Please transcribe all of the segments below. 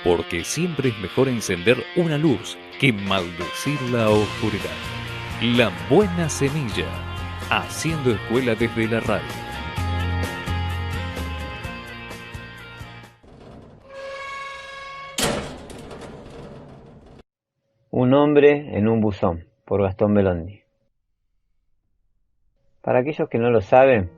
porque siempre es mejor encender una luz que maldecir la oscuridad. La Buena Semilla, haciendo escuela desde la radio. Un hombre en un buzón, por Gastón Belondi. Para aquellos que no lo saben,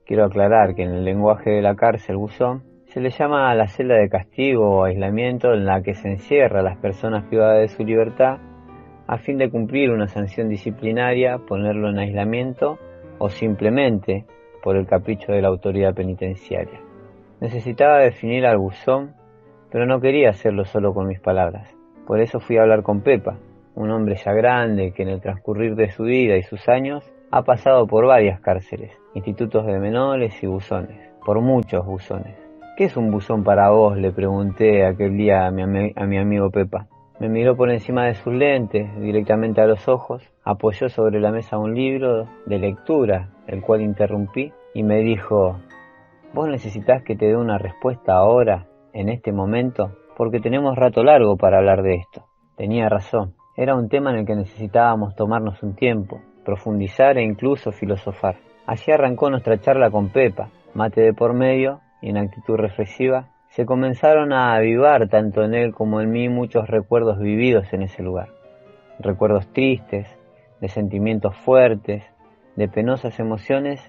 quiero aclarar que en el lenguaje de la cárcel buzón se le llama a la celda de castigo o aislamiento en la que se encierra a las personas privadas de su libertad a fin de cumplir una sanción disciplinaria, ponerlo en aislamiento o simplemente por el capricho de la autoridad penitenciaria. Necesitaba definir al buzón, pero no quería hacerlo solo con mis palabras. Por eso fui a hablar con Pepa, un hombre ya grande que en el transcurrir de su vida y sus años ha pasado por varias cárceles, institutos de menores y buzones, por muchos buzones. ¿Qué es un buzón para vos?, le pregunté aquel día a mi amigo Pepa. Me miró por encima de sus lentes, directamente a los ojos, apoyó sobre la mesa un libro de lectura, el cual interrumpí, y me dijo: ¿vos necesitás que te dé una respuesta ahora, en este momento? Porque tenemos rato largo para hablar de esto. Tenía razón, era un tema en el que necesitábamos tomarnos un tiempo, profundizar e incluso filosofar. Así arrancó nuestra charla con Pepa, mate de por medio, y en actitud reflexiva, se comenzaron a avivar tanto en él como en mí muchos recuerdos vividos en ese lugar. Recuerdos tristes, de sentimientos fuertes, de penosas emociones,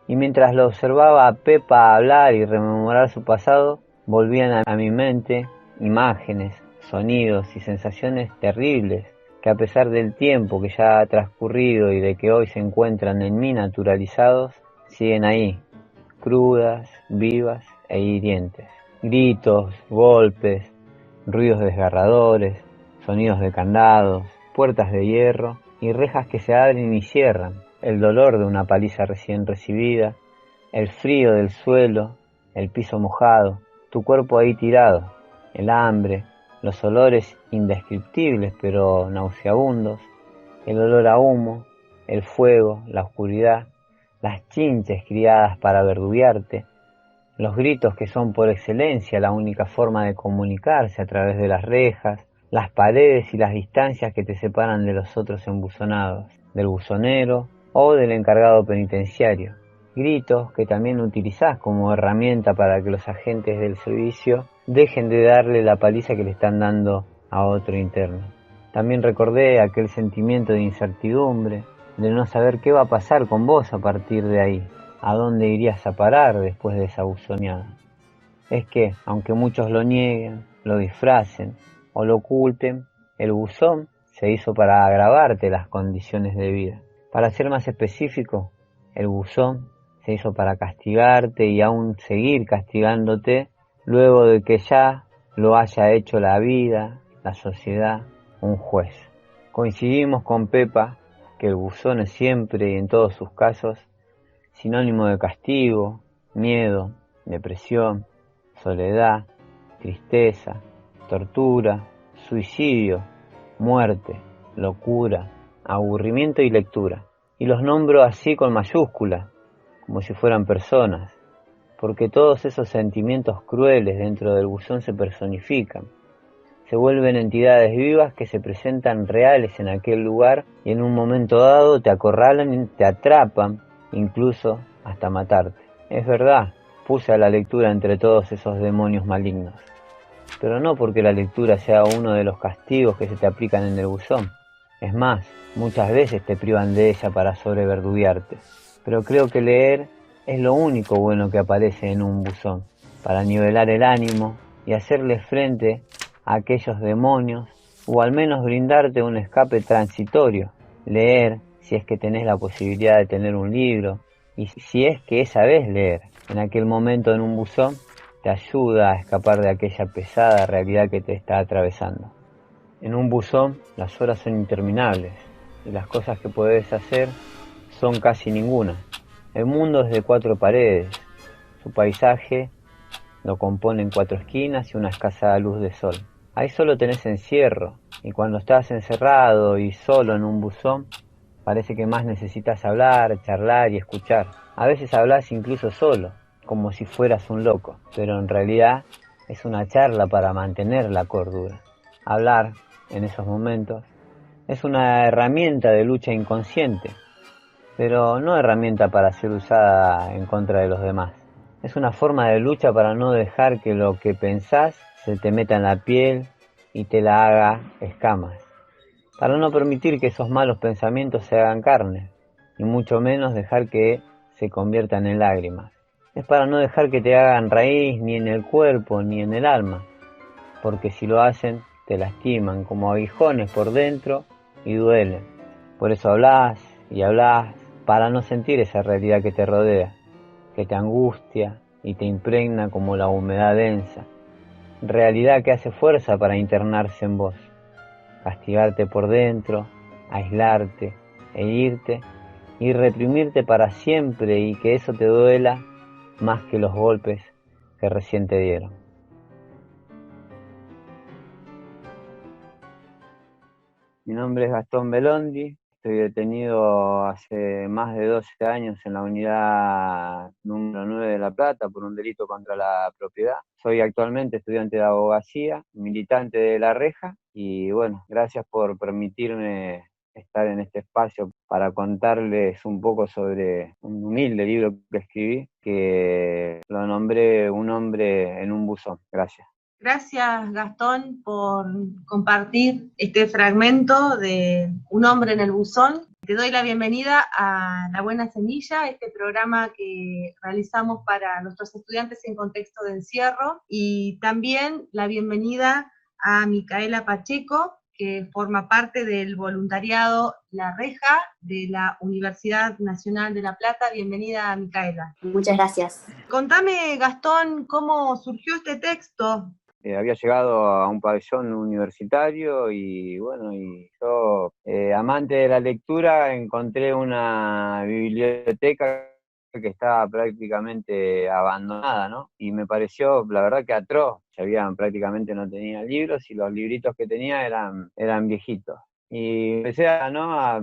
y mientras lo observaba a Pepa hablar y rememorar su pasado, volvían a mi mente imágenes, sonidos y sensaciones terribles que, a pesar del tiempo que ya ha transcurrido y de que hoy se encuentran en mí naturalizados, siguen ahí, crudas, vivas e hirientes. Gritos, golpes, ruidos desgarradores, sonidos de candados, puertas de hierro y rejas que se abren y cierran, el dolor de una paliza recién recibida, el frío del suelo, el piso mojado, tu cuerpo ahí tirado, el hambre, los olores indescriptibles pero nauseabundos, el olor a humo, el fuego, la oscuridad, las chinches criadas para verduguearte, los gritos que son por excelencia la única forma de comunicarse a través de las rejas, las paredes y las distancias que te separan de los otros embuzonados, del buzonero o del encargado penitenciario. Gritos que también utilizás como herramienta para que los agentes del servicio dejen de darle la paliza que le están dando a otro interno. También recordé aquel sentimiento de incertidumbre, de no saber qué va a pasar con vos a partir de ahí, a dónde irías a parar después de esa buzoneada. Es que, aunque muchos lo nieguen, lo disfracen o lo oculten, el buzón se hizo para agravarte las condiciones de vida. Para ser más específico, el buzón se hizo para castigarte y aún seguir castigándote luego de que ya lo haya hecho la vida, la sociedad, un juez. Coincidimos con Pepa que el buzón es siempre y en todos sus casos sinónimo de castigo, miedo, depresión, soledad, tristeza, tortura, suicidio, muerte, locura, aburrimiento y lectura. Y los nombro así con mayúscula, como si fueran personas, porque todos esos sentimientos crueles dentro del buzón se personifican. Se vuelven entidades vivas que se presentan reales en aquel lugar y en un momento dado te acorralan y te atrapan, incluso hasta matarte. Es verdad, puse a la lectura entre todos esos demonios malignos, pero no porque la lectura sea uno de los castigos que se te aplican en el buzón. Es más, muchas veces te privan de ella para sobreverduguearte. Pero creo que leer es lo único bueno que aparece en un buzón, para nivelar el ánimo y hacerle frente a aquellos demonios, o al menos brindarte un escape transitorio. Leer, si es que tenés la posibilidad de tener un libro, y si es que sabés leer, en aquel momento en un buzón, te ayuda a escapar de aquella pesada realidad que te está atravesando. En un buzón las horas son interminables, y las cosas que podés hacer son casi ninguna. El mundo es de 4 paredes, su paisaje lo componen 4 esquinas y una escasa luz de sol. Ahí solo tenés encierro, y cuando estás encerrado y solo en un buzón, parece que más necesitas hablar, charlar y escuchar. A veces hablas incluso solo, como si fueras un loco, pero en realidad es una charla para mantener la cordura. Hablar en esos momentos es una herramienta de lucha inconsciente, pero no herramienta para ser usada en contra de los demás. Es una forma de lucha para no dejar que lo que pensás se te meta en la piel y te la haga escamas. Para no permitir que esos malos pensamientos se hagan carne, y mucho menos dejar que se conviertan en lágrimas. Es para no dejar que te hagan raíz ni en el cuerpo ni en el alma, porque si lo hacen, te lastiman como aguijones por dentro y duelen. Por eso hablás y hablás para no sentir esa realidad que te rodea, que te angustia y te impregna como la humedad densa. Realidad que hace fuerza para internarse en vos, castigarte por dentro, aislarte e irte y reprimirte para siempre y que eso te duela más que los golpes que recién te dieron. Mi nombre es Gastón Belondi, estoy detenido hace más de 12 años en la unidad número 9 de La Plata por un delito contra la propiedad. Soy actualmente estudiante de abogacía, militante de La Reja y bueno, gracias por permitirme estar en este espacio para contarles un poco sobre un humilde libro que escribí, que lo nombré Un hombre en un buzón. Gracias. Gracias, Gastón, por compartir este fragmento de Un hombre en el buzón. Te doy la bienvenida a La Buena Semilla, este programa que realizamos para nuestros estudiantes en contexto de encierro, y también la bienvenida a Micaela Pacheco, que forma parte del voluntariado La Reja de la Universidad Nacional de La Plata. Bienvenida, Micaela. Muchas gracias. Contame, Gastón, cómo surgió este texto. Había llegado a un pabellón universitario y bueno, y yo, amante de la lectura, encontré una biblioteca que estaba prácticamente abandonada, ¿no? Y me pareció, la verdad, que atroz. Prácticamente no tenía libros y los libritos que tenía eran viejitos. Y empecé a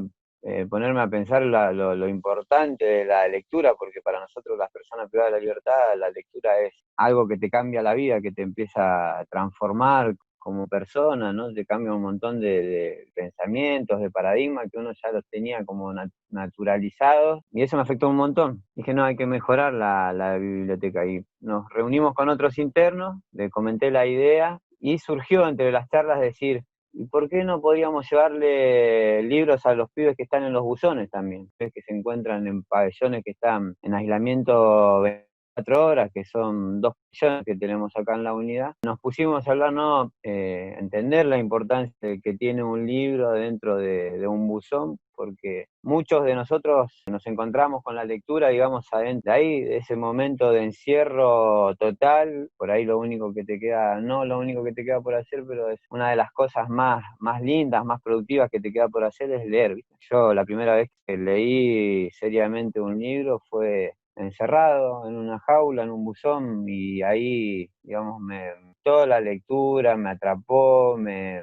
ponerme a pensar lo importante de la lectura, porque para nosotros las personas privadas de la libertad, la lectura es algo que te cambia la vida, que te empieza a transformar como persona, ¿no? Te cambia un montón de pensamientos, de paradigmas que uno ya los tenía como naturalizados, y eso me afectó un montón. Dije, no, hay que mejorar la biblioteca, y nos reunimos con otros internos, le comenté la idea, y surgió entre las charlas decir, ¿y por qué no podríamos llevarle libros a los pibes que están en los buzones también? Que se encuentran en pabellones que están en aislamiento 24 horas, que son 2 millones que tenemos acá en la unidad. Nos pusimos a hablar, ¿no? Entender la importancia que tiene un libro dentro de un buzón, porque muchos de nosotros nos encontramos con la lectura, digamos, adentro de ahí, de ese momento de encierro total. Por ahí lo único que te queda, no lo único que te queda por hacer, pero es una de las cosas más lindas, más productivas que te queda por hacer, es leer, ¿viste? Yo la primera vez que leí seriamente un libro fue encerrado en una jaula, en un buzón, y ahí, digamos, toda la lectura me atrapó, me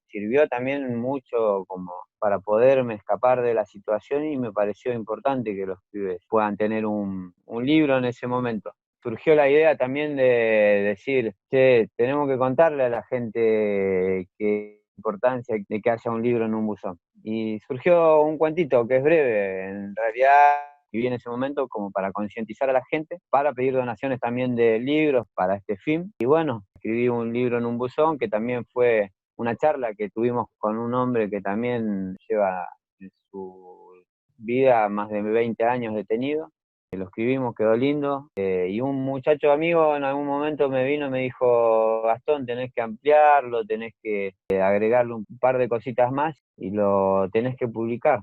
sirvió también mucho como para poderme escapar de la situación, y me pareció importante que los pibes puedan tener un libro en ese momento. Surgió la idea también de decir, che, tenemos que contarle a la gente qué importancia de que haya un libro en un buzón. Y surgió un cuentito que es breve, en realidad viví en ese momento como para concientizar a la gente, para pedir donaciones también de libros para este fin. Y bueno, escribí un libro en un buzón, que también fue una charla que tuvimos con un hombre que también lleva en su vida más de 20 años detenido. Lo escribimos, quedó lindo, y un muchacho amigo en algún momento me vino y me dijo, Gastón, tenés que ampliarlo, tenés que agregarle un par de cositas más y lo tenés que publicar.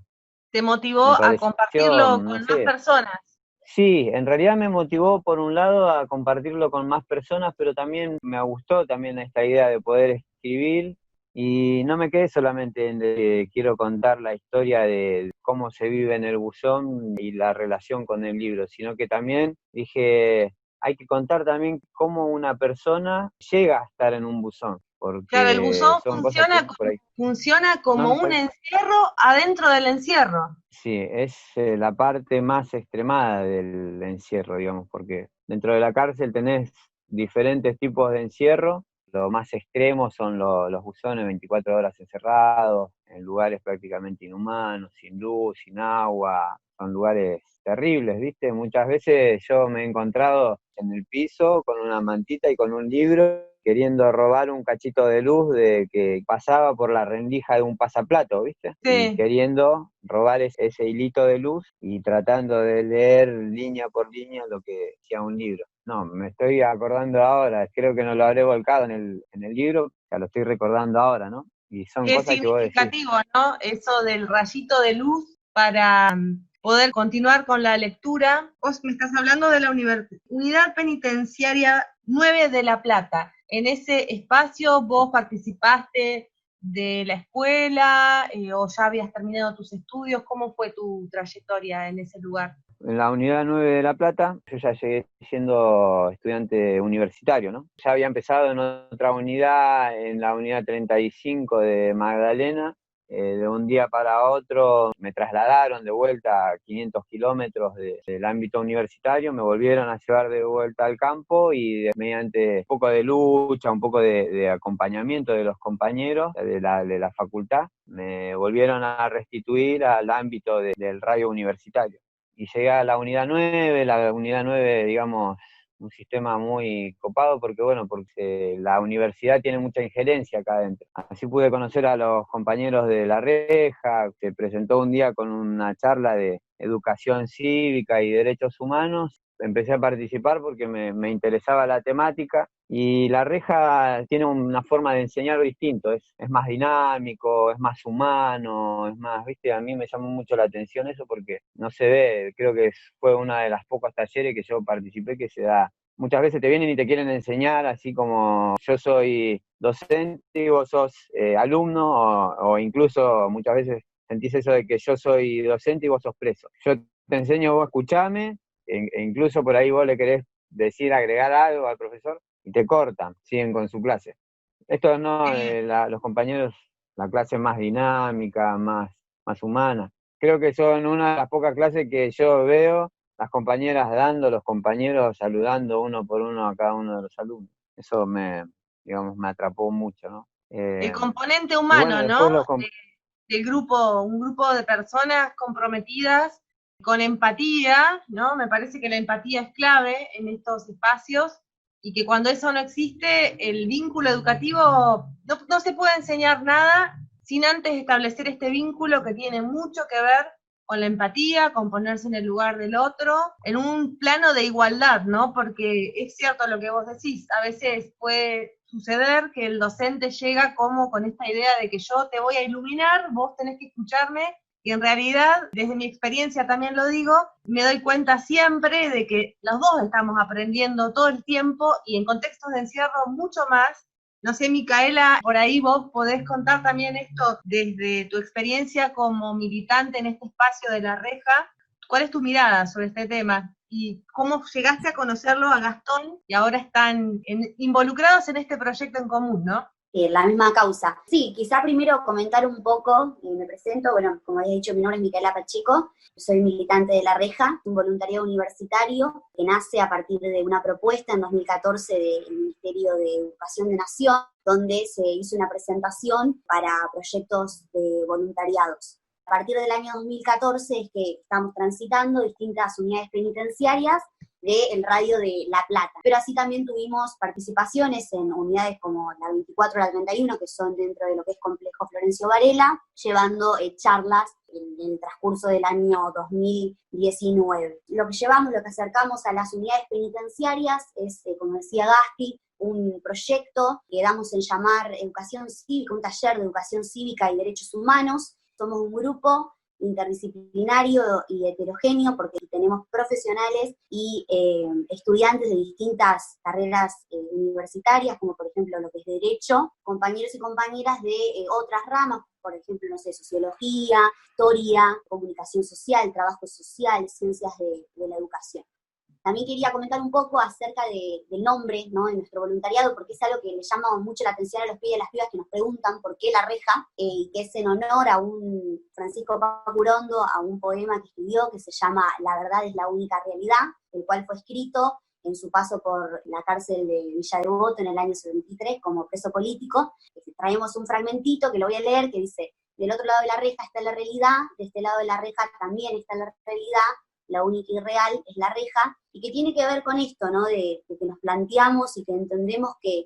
¿Te motivó Me a pareció, compartirlo no con más sé. personas? Sí, en realidad me motivó por un lado a compartirlo con más personas, pero también me gustó también esta idea de poder escribir, y no me quedé solamente en que quiero contar la historia de cómo se vive en el buzón y la relación con el libro, sino que también dije, hay que contar también cómo una persona llega a estar en un buzón, Claro, el porque buzón son cosas que por ahí... funciona No, como no, un encierro adentro del encierro. sí, es la parte más extremada del encierro, digamos, porque dentro de la cárcel tenés diferentes tipos de encierro. Lo más extremo son los buzones 24 horas encerrados, en lugares prácticamente inhumanos, sin luz, sin agua, son lugares terribles, ¿viste? Muchas veces yo me he encontrado en el piso con una mantita y con un libro, queriendo robar un cachito de luz de que pasaba por la rendija de un pasaplato, ¿viste? Sí. Y queriendo robar ese hilito de luz y tratando de leer línea por línea lo que decía un libro. No, me estoy acordando ahora, creo que no lo habré volcado en el libro, ya lo estoy recordando ahora, ¿no? Y son Qué cosas que vos decís. significativo, ¿no? Eso del rayito de luz para poder continuar con la lectura. Vos me estás hablando de la Unidad Penitenciaria 9 de La Plata. En ese espacio vos participaste de la escuela o ya habías terminado tus estudios. ¿Cómo fue tu trayectoria en ese lugar? En la unidad 9 de La Plata, yo ya llegué siendo estudiante universitario, ¿no? Ya había empezado en otra unidad, en la unidad 35 de Magdalena. De un día para otro me trasladaron de vuelta a 500 kilómetros del ámbito universitario, me volvieron a llevar de vuelta al campo y mediante un poco de lucha, un poco de acompañamiento de los compañeros de la facultad, me volvieron a restituir al ámbito del radio universitario. Y llegué a la unidad 9, digamos, un sistema muy copado porque la universidad tiene mucha injerencia acá adentro. Así pude conocer a los compañeros de La Reja, se presentó un día con una charla de educación cívica y derechos humanos. Empecé a participar porque me interesaba la temática y La Reja tiene una forma de enseñar distinto, es más dinámico, es más humano, es más, viste, a mí me llamó mucho la atención eso porque no se ve, creo que fue una de las pocos talleres que yo participé que se da. Muchas veces te vienen y te quieren enseñar, así como yo soy docente y vos sos alumno, o incluso muchas veces sentís eso de que yo soy docente y vos sos preso. Yo te enseño, vos escuchame, e incluso por ahí vos le querés decir, agregar algo al profesor, y te cortan, siguen con su clase. Esto no, los compañeros, la clase más dinámica, más humana. Creo que son una de las pocas clases que yo veo, las compañeras dando, los compañeros saludando uno por uno a cada uno de los alumnos. Eso digamos, me atrapó mucho, ¿no? El componente Y bueno, humano, después ¿no? Del grupo, un grupo de personas comprometidas con empatía, ¿no? Me parece que la empatía es clave en estos espacios y que cuando eso no existe, el vínculo educativo no se puede enseñar nada sin antes establecer este vínculo que tiene mucho que ver con la empatía, con ponerse en el lugar del otro, en un plano de igualdad, ¿no? Porque es cierto lo que vos decís, a veces puede suceder que el docente llega como con esta idea de que yo te voy a iluminar, vos tenés que escucharme, y en realidad, desde mi experiencia también lo digo, me doy cuenta siempre de que los dos estamos aprendiendo todo el tiempo y en contextos de encierro mucho más. No sé, Micaela, por ahí vos podés contar también esto desde tu experiencia como militante en este espacio de La Reja. ¿Cuál es tu mirada sobre este tema? ¿Y cómo llegaste a conocerlo a Gastón y ahora están involucrados en este proyecto en común, ¿no? La misma causa. Sí, quizá primero comentar un poco, me presento, bueno, como había dicho, mi nombre es Micaela Pacheco, soy militante de La Reja, un voluntariado universitario que nace a partir de una propuesta en 2014 del Ministerio de Educación de Nación, donde se hizo una presentación para proyectos de voluntariados. A partir del año 2014 es que estamos transitando distintas unidades penitenciarias del radio de La Plata. Pero así también tuvimos participaciones en unidades como la 24 y la 31, que son dentro de lo que es Complejo Florencio Varela, llevando charlas en el transcurso del año 2019. Lo que acercamos a las unidades penitenciarias es, como decía Gasti, un proyecto que damos en llamar Educación Cívica, un taller de Educación Cívica y Derechos Humanos. Somos un grupo interdisciplinario y heterogéneo porque tenemos profesionales y estudiantes de distintas carreras universitarias, como por ejemplo lo que es Derecho, compañeros y compañeras de otras ramas, por ejemplo, no sé, Sociología, Historia, Comunicación Social, Trabajo Social, Ciencias de la Educación. También quería comentar un poco acerca del nombre, ¿no?, de nuestro voluntariado, porque es algo que le llama mucho la atención a los pibes y las pibas que nos preguntan por qué La Reja, que es en honor a un Francisco Pacurondo, a un poema que escribió que se llama La verdad es la única realidad, el cual fue escrito en su paso por la cárcel de Villa Devoto en el año 73 como preso político. Traemos un fragmentito que lo voy a leer, que dice: del otro lado de la reja está la realidad, de este lado de la reja también está la realidad, la única y real es la reja, y que tiene que ver con esto, ¿no? De que nos planteamos y que entendemos que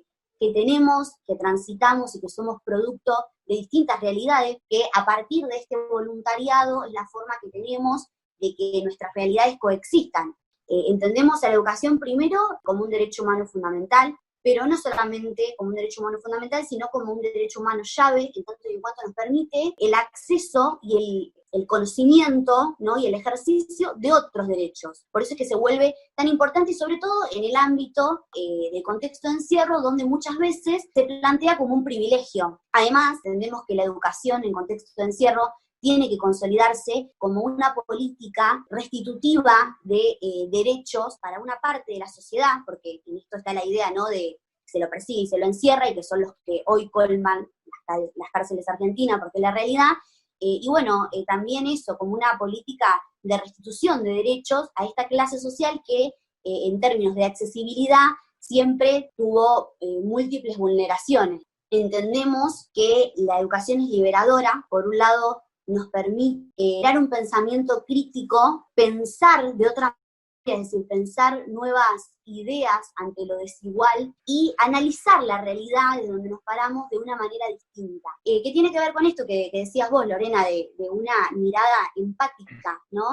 tenemos, que transitamos y que somos producto de distintas realidades, que a partir de este voluntariado es la forma que tenemos de que nuestras realidades coexistan. Entendemos a la educación primero como un derecho humano fundamental, pero no solamente como un derecho humano fundamental, sino como un derecho humano llave, en tanto y en cuanto nos permite el acceso y el conocimiento, ¿no? Y el ejercicio de otros derechos. Por eso es que se vuelve tan importante, y sobre todo en el ámbito del contexto de encierro, donde muchas veces se plantea como un privilegio. Además, entendemos que la educación en contexto de encierro tiene que consolidarse como una política restitutiva de derechos para una parte de la sociedad, porque en esto está la idea, ¿no?, de se lo persigue y se lo encierra, y que son los que hoy colman las cárceles argentinas, porque es la realidad. Y bueno, también eso, como una política de restitución de derechos a esta clase social que, en términos de accesibilidad, siempre tuvo múltiples vulneraciones. Entendemos que la educación es liberadora, por un lado, nos permite crear un pensamiento crítico, pensar de otra manera, es decir, pensar nuevas ideas ante lo desigual y analizar la realidad de donde nos paramos de una manera distinta. ¿Qué tiene que ver con esto que decías vos, Lorena, de una mirada empática, ¿no?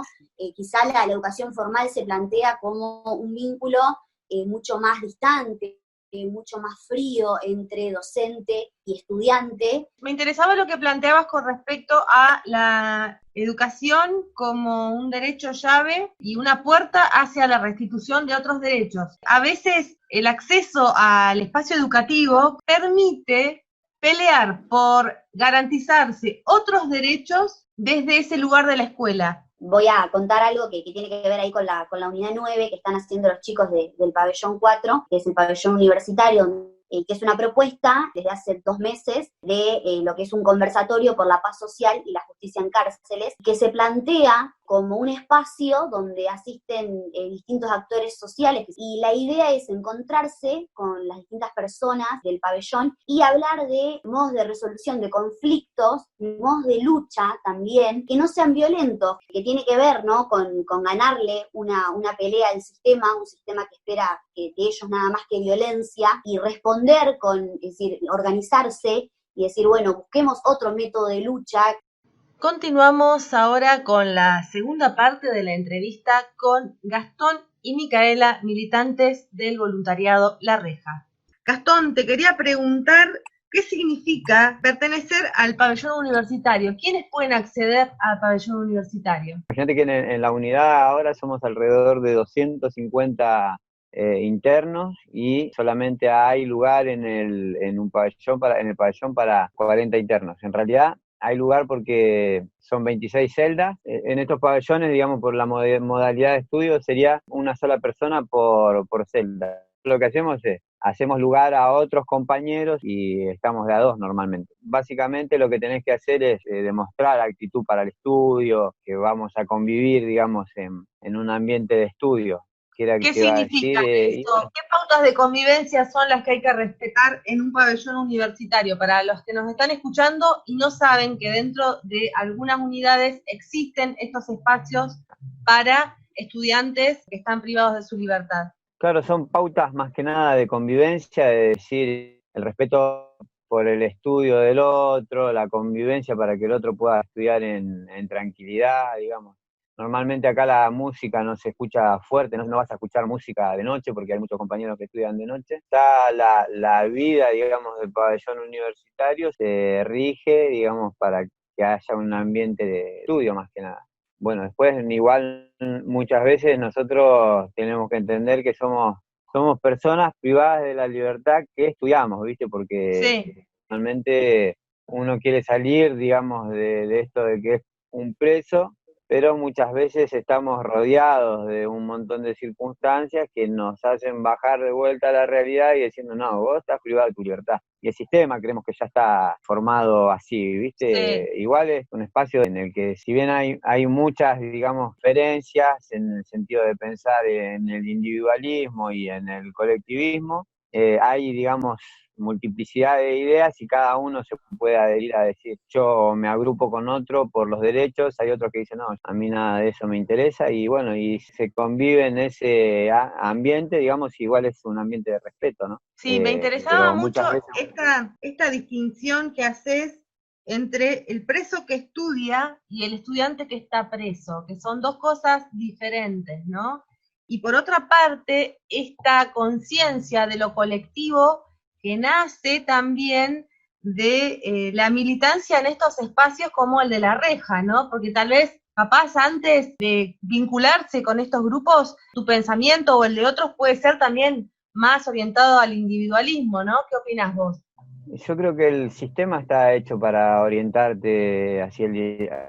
Quizá la educación formal se plantea como un vínculo mucho más distante, mucho más frío entre docente y estudiante. Me interesaba lo que planteabas con respecto a la educación como un derecho llave y una puerta hacia la restitución de otros derechos. A veces el acceso al espacio educativo permite pelear por garantizarse otros derechos desde ese lugar de la escuela. Voy a contar algo que tiene que ver ahí con la unidad 9 que están haciendo los chicos del pabellón 4, que es el pabellón universitario, que es una propuesta desde hace 2 meses de lo que es un conversatorio por la paz social y la justicia en cárceles, que se plantea como un espacio donde asisten distintos actores sociales, y la idea es encontrarse con las distintas personas del pabellón y hablar de modos de resolución de conflictos, modos de lucha también, que no sean violentos, que tiene que ver, ¿no?, con ganarle una pelea al sistema, un sistema que espera de ellos nada más que violencia, y responder es decir, organizarse y decir, bueno, busquemos otro método de lucha. Continuamos ahora con la segunda parte de la entrevista con Gastón y Micaela, militantes del voluntariado La Reja. Gastón, te quería preguntar qué significa pertenecer al pabellón universitario. ¿Quiénes pueden acceder al pabellón universitario? Imagínate que en la unidad ahora somos alrededor de 250 internos, y solamente hay lugar en el pabellón para 40 internos. En realidad hay lugar porque son 26 celdas. En estos pabellones, digamos, por la modalidad de estudio, sería una sola persona por celda. Lo que hacemos es, hacemos lugar a otros compañeros y estamos de a 2 normalmente. Básicamente lo que tenés que hacer es demostrar actitud para el estudio, que vamos a convivir, digamos, en un ambiente de estudio. ¿Qué significa eso? ¿Qué pautas de convivencia son las que hay que respetar en un pabellón universitario? Para los que nos están escuchando y no saben que dentro de algunas unidades existen estos espacios para estudiantes que están privados de su libertad. Claro, son pautas más que nada de convivencia, de decir el respeto por el estudio del otro, la convivencia para que el otro pueda estudiar en tranquilidad, digamos. Normalmente acá la música no se escucha fuerte, no vas a escuchar música de noche porque hay muchos compañeros que estudian de noche. Está la vida, digamos, del pabellón universitario se rige, digamos, para que haya un ambiente de estudio más que nada. Bueno, después igual muchas veces nosotros tenemos que entender que somos personas privadas de la libertad que estudiamos, ¿viste? Porque realmente uno quiere salir, digamos, de esto de que es un preso, pero muchas veces estamos rodeados de un montón de circunstancias que nos hacen bajar de vuelta a la realidad y diciendo, no, vos estás privado de tu libertad. Y el sistema creemos que ya está formado así, Sí. ¿viste? Igual es un espacio en el que si bien hay muchas, digamos, diferencias en el sentido de pensar en el individualismo y en el colectivismo, hay, digamos, multiplicidad de ideas y cada uno se puede adherir a decir, yo me agrupo con otro por los derechos, hay otros que dicen, no, a mí nada de eso me interesa, y bueno, y se convive en ese ambiente, digamos, igual es un ambiente de respeto, ¿no? Sí, me interesaba Pero mucho muchas veces... esta distinción que haces entre el preso que estudia y el estudiante que está preso, que son dos cosas diferentes, ¿no? Y por otra parte, esta conciencia de lo colectivo que nace también de la militancia en estos espacios como el de la reja, ¿no? Porque tal vez, capaz, antes de vincularse con estos grupos, tu pensamiento o el de otros puede ser también más orientado al individualismo, ¿no? ¿Qué opinás vos? Yo creo que el sistema está hecho para orientarte hacia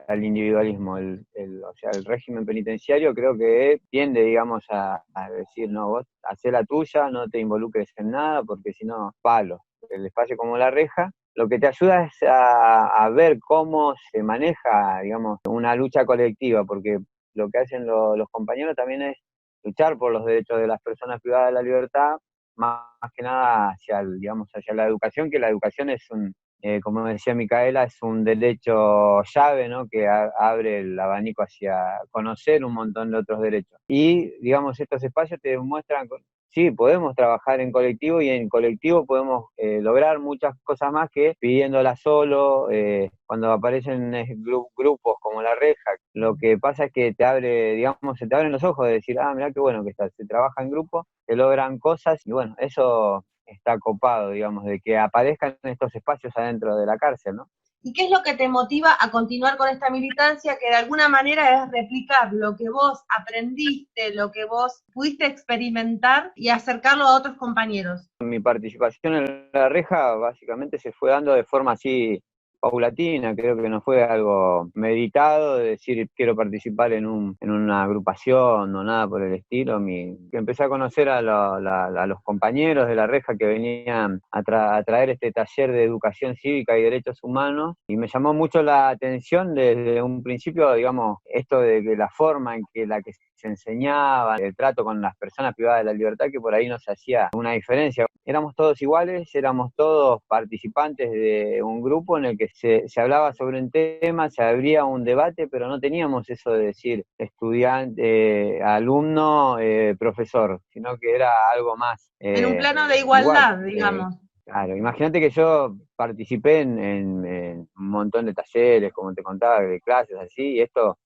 al individualismo. O sea, el régimen penitenciario creo que tiende, digamos, a decir, no, vos hacé la tuya, no te involucres en nada, porque si no, palo. El espacio como la reja, lo que te ayuda es a ver cómo se maneja, digamos, una lucha colectiva, porque lo que hacen los compañeros también es luchar por los derechos de las personas privadas de la libertad, más que nada hacia, digamos, hacia la educación, que la educación es como decía Micaela, es un derecho llave, ¿no? Que abre el abanico hacia conocer un montón de otros derechos. Y, digamos, estos espacios te demuestran, sí, podemos trabajar en colectivo y en colectivo podemos lograr muchas cosas más que pidiéndola solo, cuando aparecen grupos como La Reja. Lo que pasa es que te abre, digamos, se te abren los ojos de decir, mirá qué bueno que está, se trabaja en grupo, se logran cosas y bueno, eso está copado, digamos, de que aparezcan estos espacios adentro de la cárcel, ¿no? ¿Y qué es lo que te motiva a continuar con esta militancia que de alguna manera es replicar lo que vos aprendiste, lo que vos pudiste experimentar y acercarlo a otros compañeros? Mi participación en La Reja básicamente se fue dando de forma así paulatina, creo que no fue algo meditado de decir quiero participar en una agrupación o nada por el estilo. Empecé a conocer a los compañeros de La Reja que venían a traer este taller de educación cívica y derechos humanos y me llamó mucho la atención desde un principio, digamos, esto de que la forma en que la que se enseñaba, el trato con las personas privadas de la libertad, que por ahí no se hacía una diferencia. Éramos todos iguales, éramos todos participantes de un grupo en el que se hablaba sobre un tema, se abría un debate, pero no teníamos eso de decir estudiante, alumno, profesor, sino que era algo más En un plano de igual. igualdad, digamos. Claro, imagínate que yo participé en un montón de talleres, como te contaba, de clases así, y esto,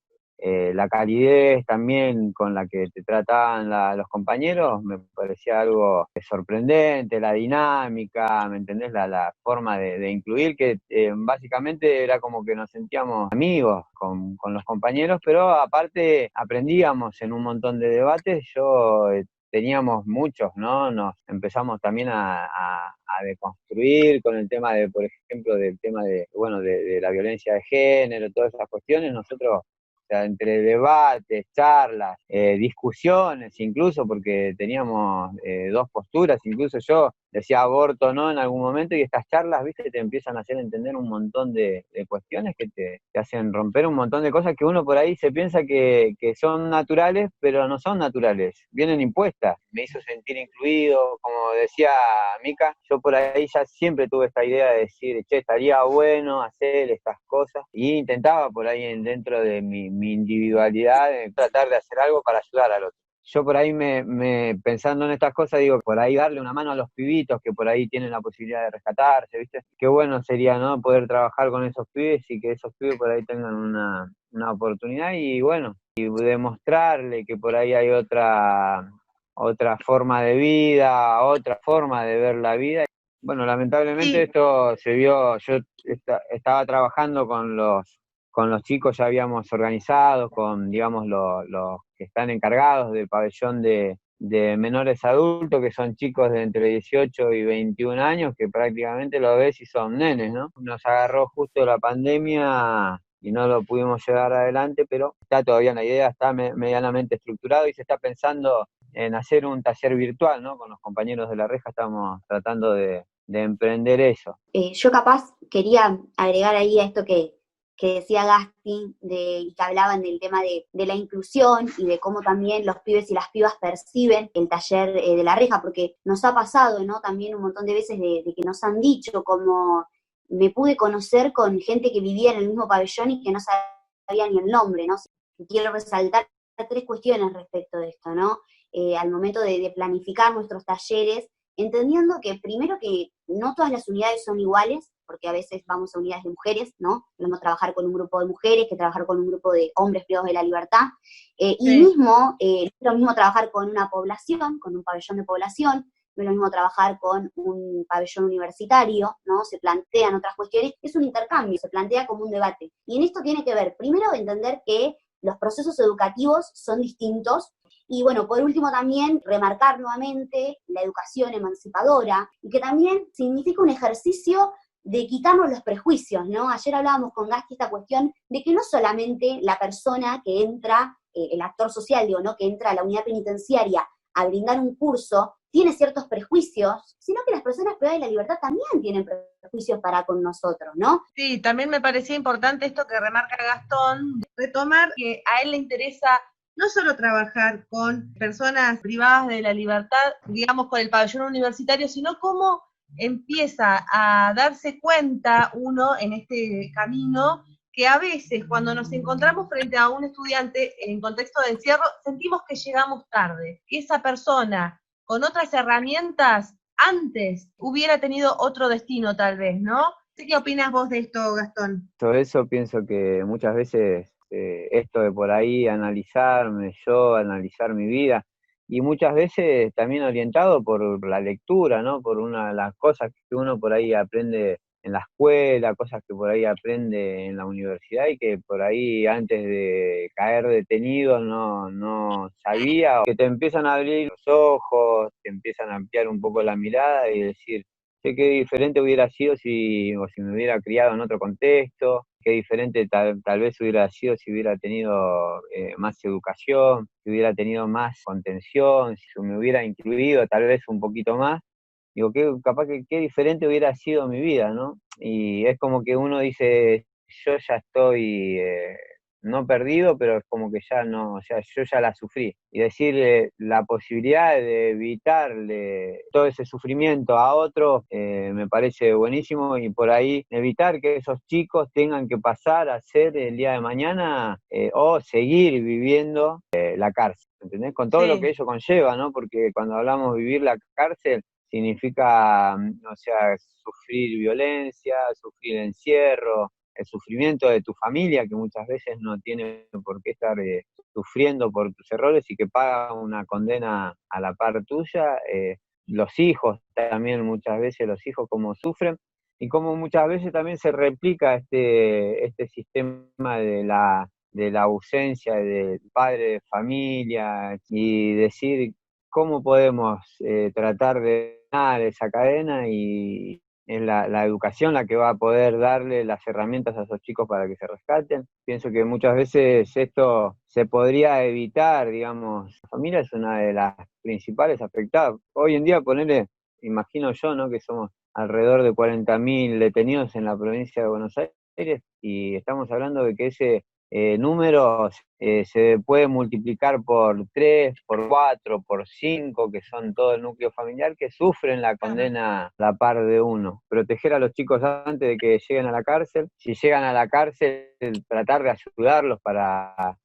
la calidez también con la que te trataban los compañeros, me parecía algo sorprendente, la dinámica, ¿me entendés? La forma de incluir, que básicamente era como que nos sentíamos amigos con los compañeros, pero aparte aprendíamos en un montón de debates. Yo teníamos muchos, ¿no? Nos empezamos también a deconstruir con el tema de, por ejemplo, del tema de, bueno, de la violencia de género, todas esas cuestiones. Nosotros, o sea, entre debates, charlas, discusiones incluso, porque teníamos dos posturas, incluso yo decía aborto no en algún momento, y estas charlas, viste, te empiezan a hacer entender un montón de cuestiones que te hacen romper un montón de cosas que uno por ahí se piensa que son naturales, pero no son naturales, vienen impuestas. Me hizo sentir incluido, como decía Mica, yo por ahí ya siempre tuve esta idea de decir, che, estaría bueno hacer estas cosas, y intentaba por ahí dentro de mi individualidad tratar de hacer algo para ayudar al otro. Yo por ahí pensando en estas cosas, digo, por ahí darle una mano a los pibitos que por ahí tienen la posibilidad de rescatarse, ¿viste? Qué bueno sería, ¿no? Poder trabajar con esos pibes y que esos pibes por ahí tengan una oportunidad y bueno, y demostrarle que por ahí hay otra forma de vida, otra forma de ver la vida. Bueno, lamentablemente Sí. esto se vio, yo estaba trabajando con los chicos, ya habíamos organizado con, digamos, los que están encargados del pabellón de menores adultos, que son chicos de entre 18 y 21 años, que prácticamente lo ves y son nenes, ¿no? Nos agarró justo la pandemia y no lo pudimos llevar adelante, pero está todavía la idea, está medianamente estructurado y se está pensando en hacer un taller virtual, ¿no? Con los compañeros de La Reja estamos tratando de emprender eso. Yo capaz quería agregar ahí a esto que decía Gasti, y que hablaban del tema de la inclusión y de cómo también los pibes y las pibas perciben el taller de La Reja, porque nos ha pasado, ¿no? También un montón de veces de que nos han dicho como me pude conocer con gente que vivía en el mismo pabellón y que no sabía ni el nombre, ¿no? Quiero resaltar 3 cuestiones respecto de esto, ¿no? Al momento de planificar nuestros talleres, entendiendo que primero que no todas las unidades son iguales, porque a veces vamos a unidades de mujeres, ¿no? Podemos trabajar con un grupo de mujeres que trabajar con un grupo de hombres privados de la libertad, y mismo, no es lo mismo trabajar con una población, con un pabellón de población, no es lo mismo trabajar con un pabellón universitario, ¿no? Se plantean otras cuestiones, es un intercambio, se plantea como un debate. Y en esto tiene que ver, primero, entender que los procesos educativos son distintos, y bueno, por último también remarcar nuevamente la educación emancipadora, y que también significa un ejercicio de quitarnos los prejuicios, ¿no? Ayer hablábamos con Gasti esta cuestión de que no solamente la persona que entra, el actor social, digo, ¿no? Que entra a la unidad penitenciaria a brindar un curso, tiene ciertos prejuicios, sino que las personas privadas de la libertad también tienen prejuicios para con nosotros, ¿no? Sí, también me parecía importante esto que remarca Gastón, retomar que a él le interesa no solo trabajar con personas privadas de la libertad, digamos con el pabellón universitario, sino cómo empieza a darse cuenta uno en este camino que a veces cuando nos encontramos frente a un estudiante en contexto de encierro, sentimos que llegamos tarde, que esa persona con otras herramientas antes hubiera tenido otro destino tal vez, ¿no? ¿Qué opinas vos de esto, Gastón? Sobre eso pienso que muchas veces esto de por ahí analizarme yo, analizar mi vida, y muchas veces también orientado por la lectura, ¿no? Por una de las cosas que uno por ahí aprende en la escuela, cosas que por ahí aprende en la universidad y que por ahí antes de caer detenido no sabía, que te empiezan a abrir los ojos, te empiezan a ampliar un poco la mirada y decir, sé qué diferente hubiera sido si me hubiera criado en otro contexto, qué diferente tal vez hubiera sido si hubiera tenido más educación, si hubiera tenido más contención, si me hubiera incluido tal vez un poquito más. Digo, capaz que qué diferente hubiera sido mi vida, ¿no? Y es como que uno dice, yo ya estoy no perdido, pero es como que ya no, o sea, yo ya la sufrí. Y decirle la posibilidad de evitarle todo ese sufrimiento a otros me parece buenísimo, y por ahí evitar que esos chicos tengan que pasar a ser el día de mañana o seguir viviendo la cárcel, ¿entendés? Con todo lo que ello conlleva, ¿no? Porque cuando hablamos de vivir la cárcel, significa, o sea, sufrir violencia, sufrir encierro, el sufrimiento de tu familia, que muchas veces no tiene por qué estar sufriendo por tus errores y que paga una condena a la par tuya, los hijos también muchas veces, los hijos como sufren, y como muchas veces también se replica este sistema de la ausencia del padre de familia, y decir cómo podemos tratar de dar esa cadena, y es la educación la que va a poder darle las herramientas a esos chicos para que se rescaten. Pienso que muchas veces esto se podría evitar, digamos. La familia es una de las principales afectadas. Hoy en día, imagino yo, ¿no? Que somos alrededor de 40.000 detenidos en la provincia de Buenos Aires, y estamos hablando de que ese número se puede multiplicar por 3, por 4, por 5, que son todo el núcleo familiar, que sufren la condena a la par de uno. Proteger a los chicos antes de que lleguen a la cárcel. Si llegan a la cárcel, tratar de ayudarlos para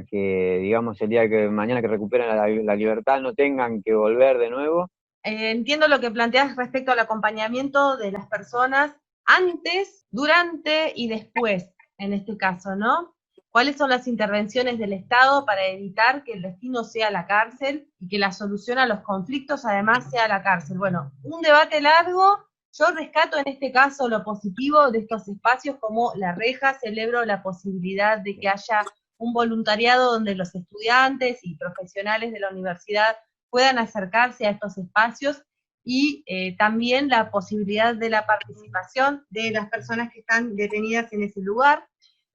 que, digamos, el día que mañana que recuperen la libertad no tengan que volver de nuevo. Entiendo lo que planteas respecto al acompañamiento de las personas antes, durante y después, en este caso, ¿no? ¿Cuáles son las intervenciones del Estado para evitar que el destino sea la cárcel y que la solución a los conflictos además sea la cárcel? Bueno, un debate largo. Yo rescato en este caso lo positivo de estos espacios como La Reja. Celebro la posibilidad de que haya un voluntariado donde los estudiantes y profesionales de la universidad puedan acercarse a estos espacios, y también la posibilidad de la participación de las personas que están detenidas en ese lugar.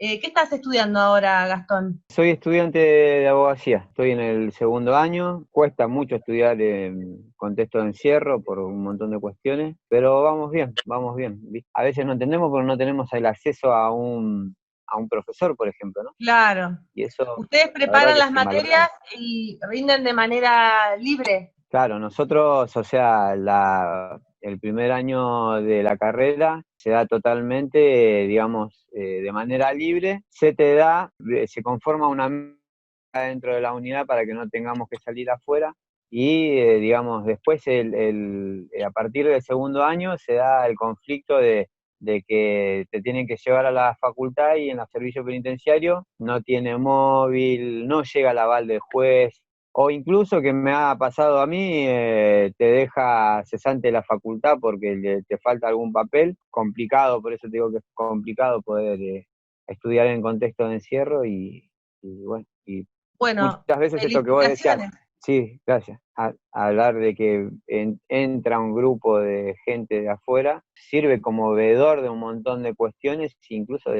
¿Qué estás estudiando ahora, Gastón? Soy estudiante de abogacía, estoy en el segundo año, cuesta mucho estudiar en contexto de encierro por un montón de cuestiones, pero vamos bien. ¿Viste? A veces no entendemos porque no tenemos el acceso a un profesor, por ejemplo, ¿no? Claro. Y eso, ¿Ustedes la verdad preparan que las se materias malvalora. y rinden de manera libre? Claro, nosotros, o sea, el primer año de la carrera se da totalmente, digamos, de manera libre, se conforma una mesa dentro de la unidad para que no tengamos que salir afuera y, digamos, después a partir del segundo año se da el conflicto de que te tienen que llevar a la facultad y en el servicio penitenciario no tiene móvil, no llega el aval del juez, o incluso que me ha pasado a mí, te deja cesante la facultad porque te falta algún papel, complicado, por eso te digo que es complicado poder estudiar en contexto de encierro y bueno, y Bueno, muchas veces esto que vos decías, felicitaciones. sí, gracias, hablar de que entra un grupo de gente de afuera, sirve como veedor de un montón de cuestiones, incluso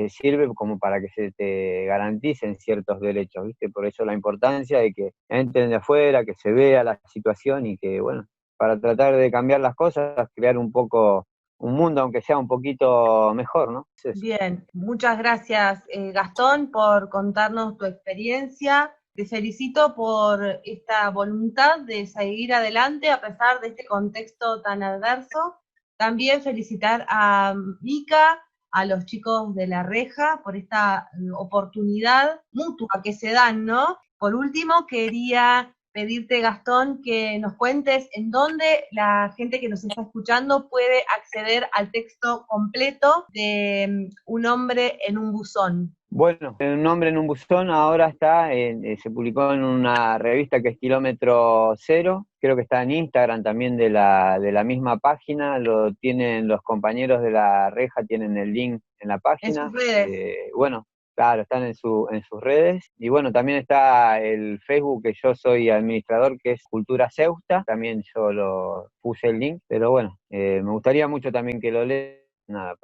sirve como para que se te garanticen ciertos derechos, ¿viste? Por eso la importancia de que entren de afuera, que se vea la situación y que, bueno, para tratar de cambiar las cosas, crear un poco un mundo, aunque sea un poquito mejor, ¿no? Es eso. Bien, muchas gracias, Gastón, por contarnos tu experiencia. Te felicito por esta voluntad de seguir adelante a pesar de este contexto tan adverso. También felicitar a Mica, a los chicos de La Reja, por esta oportunidad mutua que se dan, ¿no? Por último, quería pedirte, Gastón, que nos cuentes en dónde la gente que nos está escuchando puede acceder al texto completo de Un hombre en un buzón. Bueno, Un hombre en un buzón ahora se publicó en una revista que es Kilómetro Cero, creo que está en Instagram también de la misma página, lo tienen los compañeros de La Reja, tienen el link en la En sus página, redes. bueno, claro, están en sus redes, y bueno, también está el Facebook que yo soy administrador, que es Cultura Ceuta, también yo lo puse el link, pero bueno, me gustaría mucho también que lo lean, nada,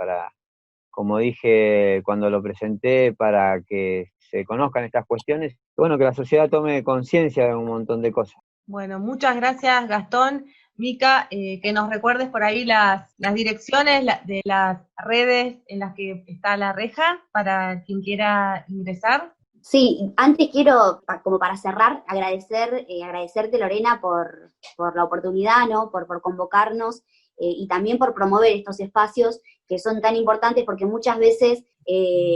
como dije cuando lo presenté, para que se conozcan estas cuestiones, y bueno, que la sociedad tome conciencia de un montón de cosas. Bueno, muchas gracias, Gastón. Mica, que nos recuerdes por ahí las direcciones de las redes en las que está La Reja para quien quiera ingresar. Sí, antes quiero, como para cerrar, agradecerte, Lorena, por la oportunidad, ¿no? Por convocarnos y también por promover estos espacios que son tan importantes porque muchas veces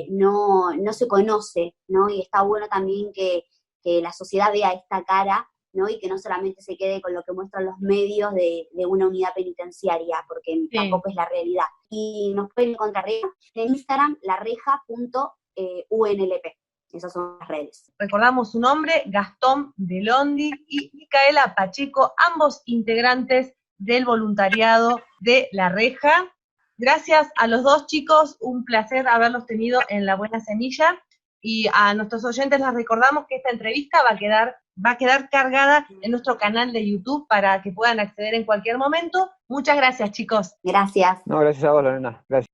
no se conoce, ¿no? Y está bueno también que la sociedad vea esta cara, ¿no? Y que no solamente se quede con lo que muestran los medios de una unidad penitenciaria, porque Sí. tampoco es la realidad. Y nos pueden encontrar en Instagram, lareja.unlp. Esas son las redes. Recordamos su nombre, Gastón Belondi y Micaela Pacheco, ambos integrantes del voluntariado de La Reja. Gracias a los dos chicos, un placer haberlos tenido en La Buena Semilla, y a nuestros oyentes les recordamos que esta entrevista va a quedar cargada en nuestro canal de YouTube para que puedan acceder en cualquier momento. Muchas gracias, chicos. Gracias. No, gracias a vos, Lorena, gracias.